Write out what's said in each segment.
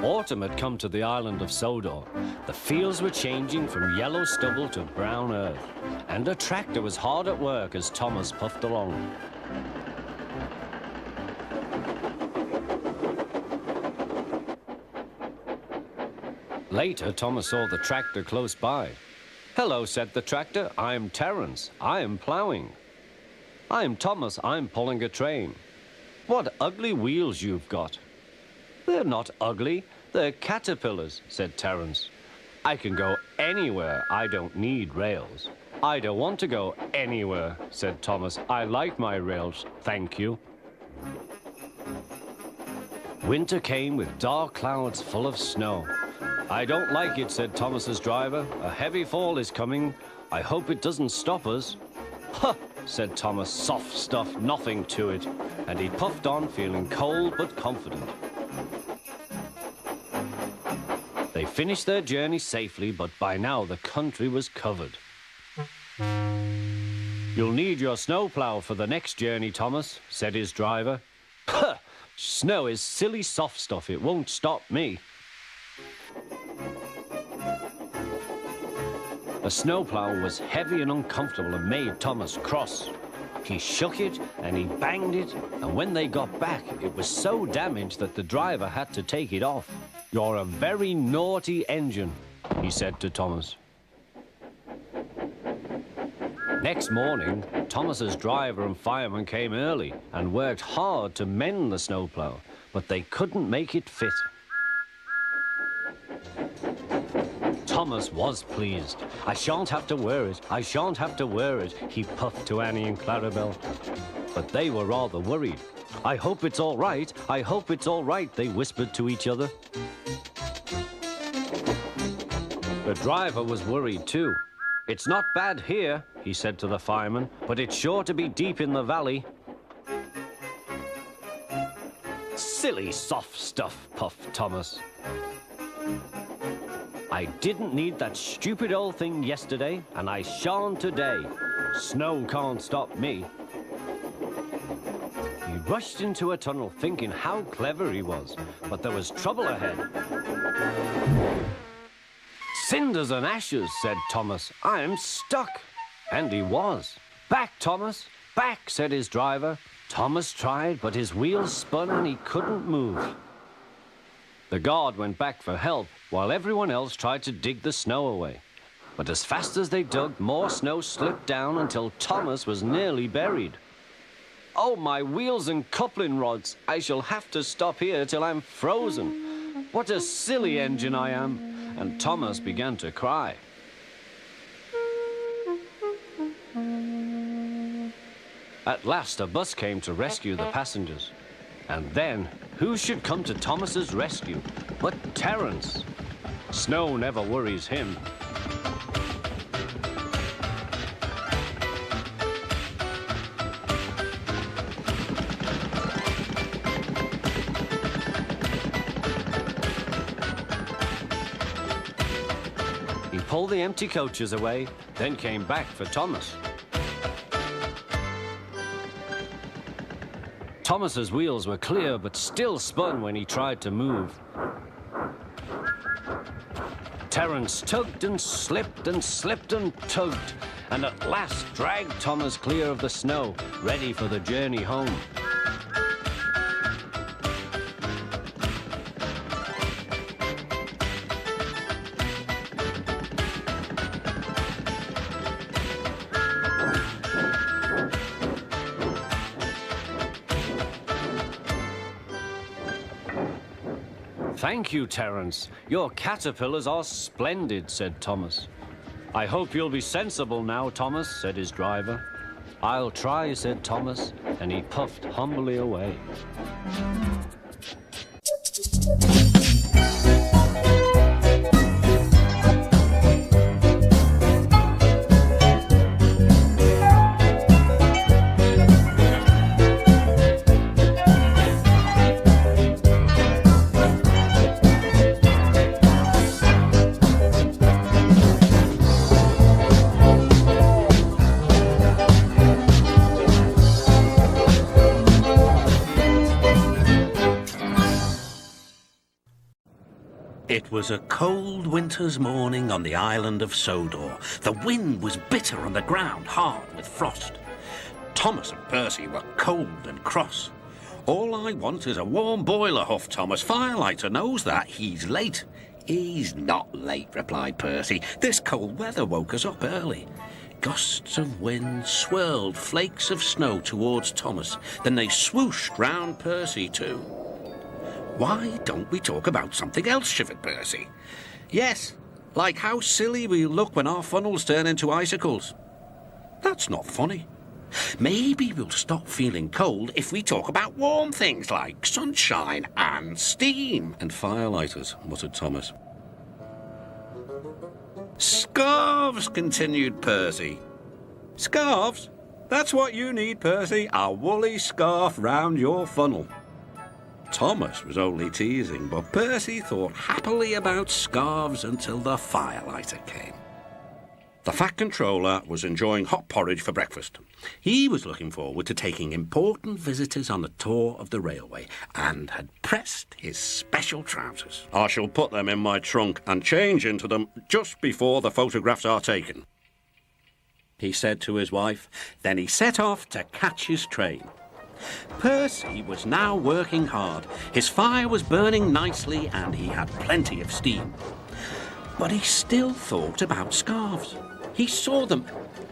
Autumn had come to the island of Sodor. The fields were changing from yellow stubble to brown earth, and a tractor was hard at work as Thomas puffed along. Later, Thomas saw the tractor close by. "Hello," said the tractor. "I'm Terence. I am ploughing." "I'm Thomas. I'm pulling a train." "What ugly wheels you've got." "They're not ugly. They're caterpillars," said Terence. "I can go anywhere. I don't need rails." "I don't want to go anywhere," said Thomas. "I like my rails, thank you." Winter came with dark clouds full of snow. "I don't like it," said Thomas's driver. "A heavy fall is coming. I hope it doesn't stop us." "Huh," said Thomas. "Soft stuff, nothing to it." And he puffed on, feeling cold but confident. They finished their journey safely, but by now the country was covered. "You'll need your snowplow for the next journey, Thomas," said his driver. "Huh! Snow is silly soft stuff. It won't stop me." The snowplow was heavy and uncomfortable and made Thomas cross. He shook it and he banged it, and when they got back, it was so damaged that the driver had to take it off. "You're a very naughty engine," he said to Thomas. Next morning, Thomas's driver and fireman came early and worked hard to mend the snowplow, but they couldn't make it fit. Thomas was pleased. "I shan't have to wear it. I shan't have to wear it," he puffed to Annie and Clarabel. But they were rather worried. "I hope it's all right. I hope it's all right," they whispered to each other. The driver was worried too. "It's not bad here," he said to the fireman, "but it's sure to be deep in the valley." "Silly soft stuff," puffed Thomas. "I didn't need that stupid old thing yesterday, and I shan't today. Snow can't stop me." He rushed into a tunnel thinking how clever he was, but there was trouble ahead. "Cinders and ashes," said Thomas. "I'm stuck." And he was. "Back, Thomas, back," said his driver. Thomas tried, but his wheels spun and he couldn't move. The guard went back for help, while everyone else tried to dig the snow away. But as fast as they dug, more snow slipped down until Thomas was nearly buried. "Oh, my wheels and coupling rods! I shall have to stop here till I'm frozen. What a silly engine I am!" And Thomas began to cry. At last, a bus came to rescue the passengers. And then, who should come to Thomas's rescue but Terence? Snow never worries him. He pulled the empty coaches away, then came back for Thomas. Thomas's wheels were clear, but still spun when he tried to move. Terence tugged and slipped and slipped and tugged, and at last dragged Thomas clear of the snow, ready for the journey home. "Thank you, Terence. Your caterpillars are splendid," said Thomas. "I hope you'll be sensible now, Thomas," said his driver. "I'll try," said Thomas, and he puffed humbly away. It was a cold winter's morning on the island of Sodor. The wind was bitter on the ground, hard with frost. Thomas and Percy were cold and cross. All I want is a warm boiler, huffed Thomas. Firelighter knows that. He's late. He's not late, replied Percy. This cold weather woke us up early. Gusts of wind swirled flakes of snow towards Thomas. Then they swooshed round Percy too. Why don't we talk about something else, shivered Percy. Yes, like how silly we look when our funnels turn into icicles. That's not funny. Maybe we'll stop feeling cold if we talk about warm things like sunshine and steam. And firelighters, muttered Thomas. Scarves, continued Percy. Scarves? That's what you need, Percy. A woolly scarf round your funnel. Thomas was only teasing, but Percy thought happily about scarves until the firelighter came. The Fat Controller was enjoying hot porridge for breakfast. He was looking forward to taking important visitors on a tour of the railway and had pressed his special trousers. I shall put them in my trunk and change into them just before the photographs are taken, he said to his wife. Then he set off to catch his train. Percy was now working hard. His fire was burning nicely and he had plenty of steam. But he still thought about scarves. He saw them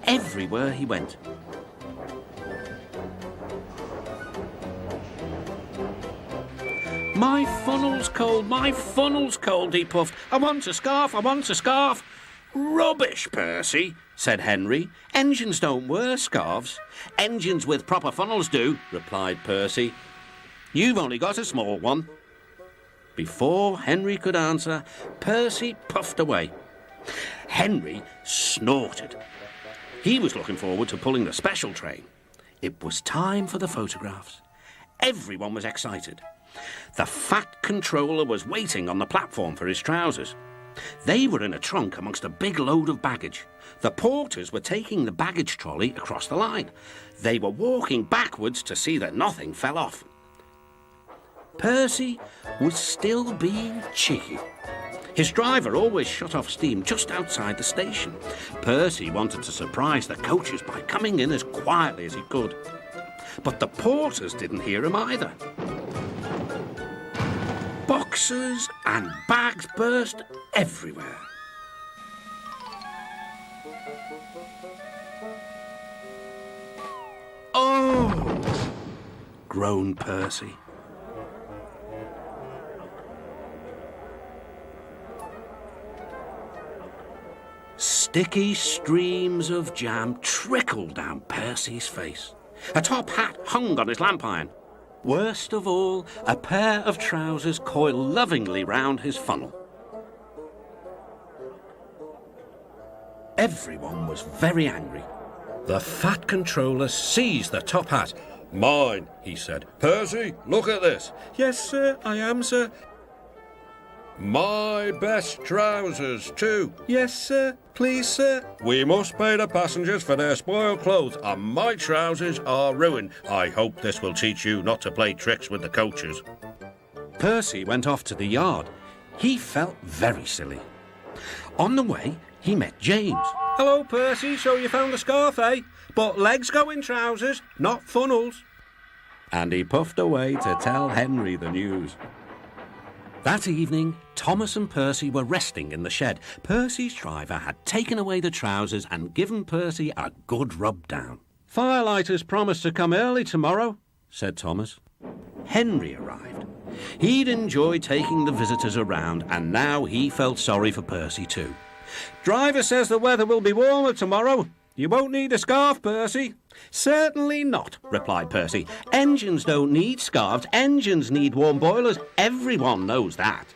everywhere he went. My funnel's cold, he puffed. I want a scarf. Rubbish, Percy, said Henry. Engines don't wear scarves. Engines with proper funnels do, replied Percy. You've only got a small one. Before Henry could answer, Percy puffed away. Henry snorted. He was looking forward to pulling the special train. It was time for the photographs. Everyone was excited. The Fat Controller was waiting on the platform for his trousers. They were in a trunk amongst a big load of baggage. The porters were taking the baggage trolley across the line. They were walking backwards to see that nothing fell off. Percy was still being cheeky. His driver always shut off steam just outside the station. Percy wanted to surprise the coaches by coming in as quietly as he could. But the porters didn't hear him either. Boxes and bags burst everywhere. Oh! groaned Percy. Sticky streams of jam trickled down Percy's face. A top hat hung on his lamp iron. Worst of all, a pair of trousers coiled lovingly round his funnel. Everyone was very angry. The Fat Controller seized the top hat. "Mine," he said. "Percy, look at this." "Yes, sir, I am, sir." "My best trousers, too." "Yes, sir. Please, sir." "We must pay the passengers for their spoiled clothes, and my trousers are ruined. I hope this will teach you not to play tricks with the coaches." Percy went off to the yard. He felt very silly. On the way, he met James. "Hello, Percy, so you found a scarf, eh? But legs go in trousers, not funnels." And he puffed away to tell Henry the news. That evening, Thomas and Percy were resting in the shed. Percy's driver had taken away the trousers and given Percy a good rub down. "Firelighters promised to come early tomorrow," said Thomas. Henry arrived. He'd enjoyed taking the visitors around, and now he felt sorry for Percy too. "Driver says the weather will be warmer tomorrow. You won't need a scarf, Percy." "Certainly not," replied Percy. "Engines don't need scarves. Engines need warm boilers. Everyone knows that."